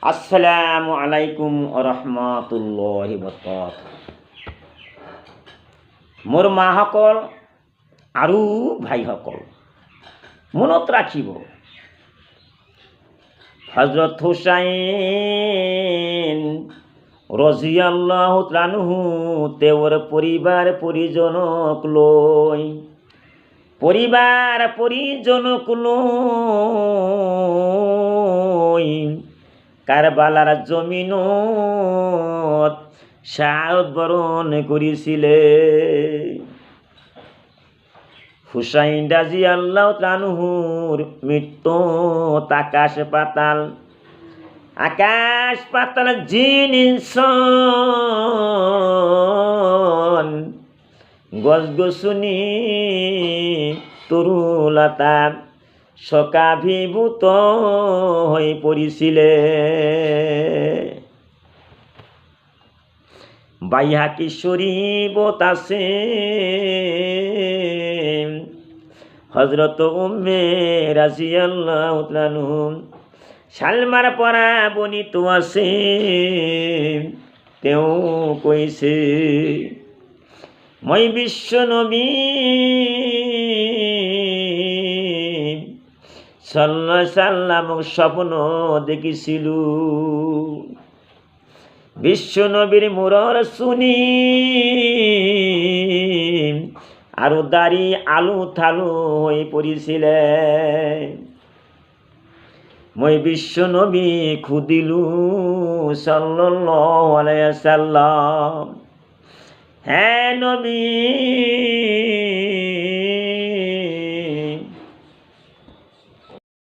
আসসালামু আলাইকুম রহমতুল্লাহি বরকাতুহু। মোর মাসকল আৰু ভাইসকল মনত ৰাখিব, হজরত হুসাইন রাদিয়াল্লাহু আনহু তেওঁৰ পৰিবাৰ পৰিজনক লৈ কারবালার জমিনত শাহাদত বরণ করেছিলে। হুসাইন রাদিয়াল্লাহু আনহুর মৃত্যু আকাশ পাতাল জিন ইনসান গছ গছনি তরুলতা শোকাভিভূত হয়ে পড়িছিলে। বাইহাকি শরীফত আছে হযরত উম্মে রাদিয়াল্লাহু আনহা সালমার পরা বর্ণিত আছে, তেওঁ কৈছে, মই বিশ্ব নবী সাল্লাল্লাহু আলাইহি সাল্লামক স্বপ্ন দেখিছিলো। বিশ্ব নবীর মুরর শুনি আৰু দাড়ি আলু থালু হয়ে পড়িছিলে। মই বিশ্ব নবী খুদিলু সাল্লাল্লাহু আলাইহি সাল্লাম, হে নবী